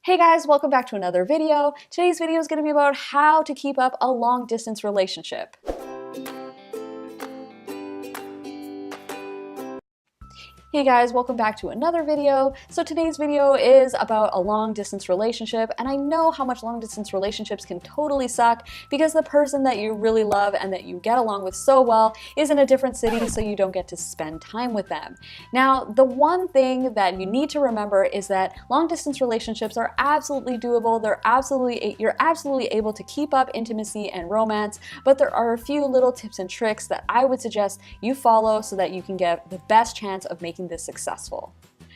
Hey guys, welcome back to another video. Today's video is going to be about how to keep up a long distance relationship. Hey guys, welcome back to another video. So today's video is about a long distance relationship, and I know how much long distance relationships can totally suck because the person that you really love and that you get along with so well is in a different city, so you don't get to spend time with them. Now, the one thing that you need to remember is that long distance relationships are absolutely doable. You're absolutely able to keep up intimacy and romance, but there are a few little tips and tricks that I would suggest you follow so that you can get the best chance of making this successful.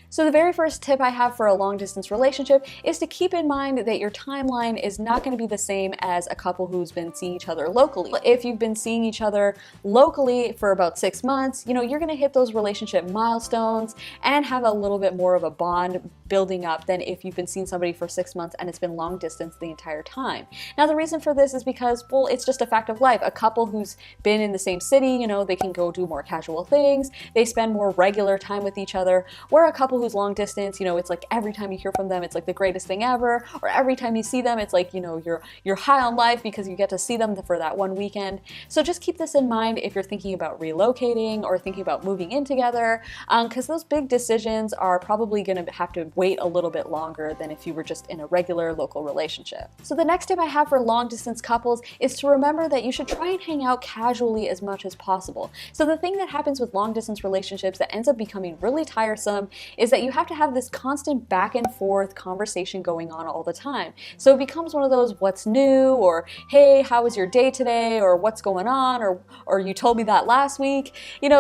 So the very first tip I have for a long distance relationship is to keep in mind that your timeline is not going to be the same as a couple who's been seeing each other locally. If you've been seeing each other locally for about 6 months, you're going to hit those relationship milestones and have a little bit more of a bond building up than if you've been seeing somebody for 6 months and it's been long distance the entire time. Now the reason for this is because, well, it's just a fact of life. A couple who's been in the same city, they can go do more casual things, they spend more regular time with each other, where a couple who's long distance, it's like every time you hear from them, it's like the greatest thing ever, or every time you see them, it's like, you're high on life because you get to see them for that one weekend. So just keep this in mind if you're thinking about relocating or thinking about moving in together, because those big decisions are probably going to have to wait a little bit longer than if you were just in a regular local relationship. So the next tip I have for long distance couples is to remember that you should try and hang out casually as much as possible. So the thing that happens with long distance relationships that ends up becoming really tiresome is that you have to have this constant back and forth conversation going on all the time. So it becomes one of those what's new, or hey, how was your day today, or what's going on, or you told me that last week,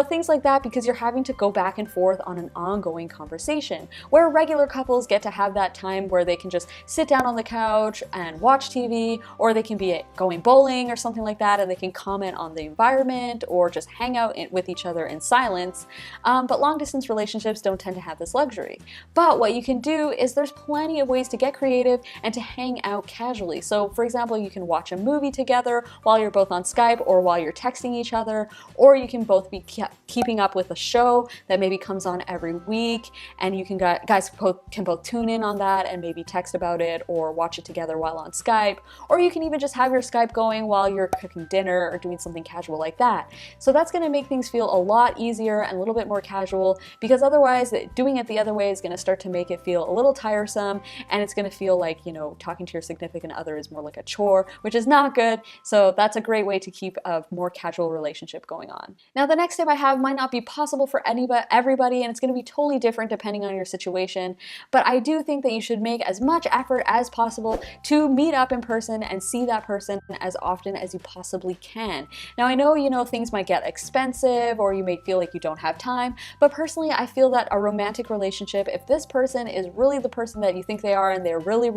things like that, because you're having to go back and forth on an ongoing conversation. Where regular couples get to have that time where they can just sit down on the couch and watch TV, or they can be going bowling or something like that, and they can comment on the environment or just hang out with each other in silence. But long distance relationships don't tend to have this luxury. But what you can do is there's plenty of ways to get creative and to hang out casually. So for example, you can watch a movie together while you're both on Skype or while you're texting each other, or you can both be keeping up with a show that maybe comes on every week, and you can guys can both tune in on that and maybe text about it or watch it together while on Skype, or you can even just have your Skype going while you're cooking dinner or doing something casual like that. So that's going to make things feel a lot easier and a little bit more casual, because otherwise doing it the other way is going to start to make it feel a little tiresome, and it's going to feel like, talking to your significant other is more like a chore, which is not good. So that's a great way to keep a more casual relationship going on. Now the next tip I have might not be possible for everybody, and it's going to be totally different depending on your situation, but I do think that you should make as much effort as possible to meet up in person and see that person as often as you possibly can. Now I know, things might get expensive, or you may feel like you don't have time, but personally I feel that a romantic relationship, if this person is really the person that you think they are and they're really,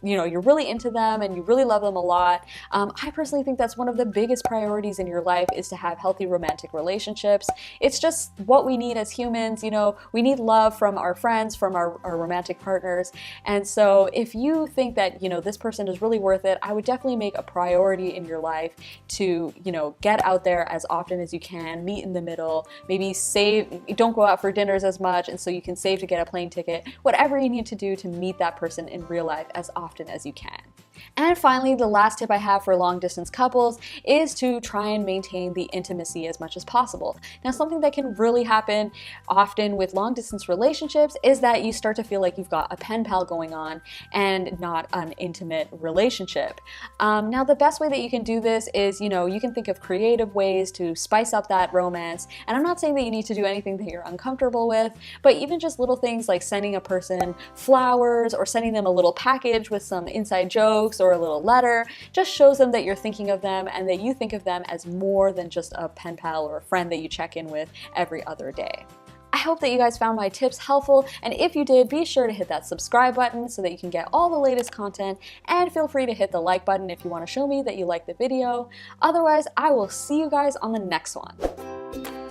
you're really into them and you really love them a lot, I personally think that's one of the biggest priorities in your life, is to have healthy romantic relationships. It's just what we need as humans. We need love from our friends, from our romantic partners. And so if you think that, this person is really worth it, I would definitely make a priority in your life to, get out there as often as you can, meet in the middle, maybe don't go out for dinners as much, and so you can save to get a plane ticket, whatever you need to do to meet that person in real life as often as you can. And finally, the last tip I have for long distance couples is to try and maintain the intimacy as much as possible. Now, something that can really happen often with long distance relationships is that you start to feel like you've got a pen pal going on and not an intimate relationship. Now, the best way that you can do this is, you can think of creative ways to spice up that romance. And I'm not saying that you need to do anything that you're uncomfortable with, but even just little things like sending a person flowers or sending them a little package with some inside jokes or a little letter just shows them that you're thinking of them and that you think of them as more than just a pen pal or a friend that you check in with every other day. I hope that you guys found my tips helpful, and if you did, be sure to hit that subscribe button so that you can get all the latest content, and feel free to hit the like button if you want to show me that you liked the video. Otherwise, I will see you guys on the next one.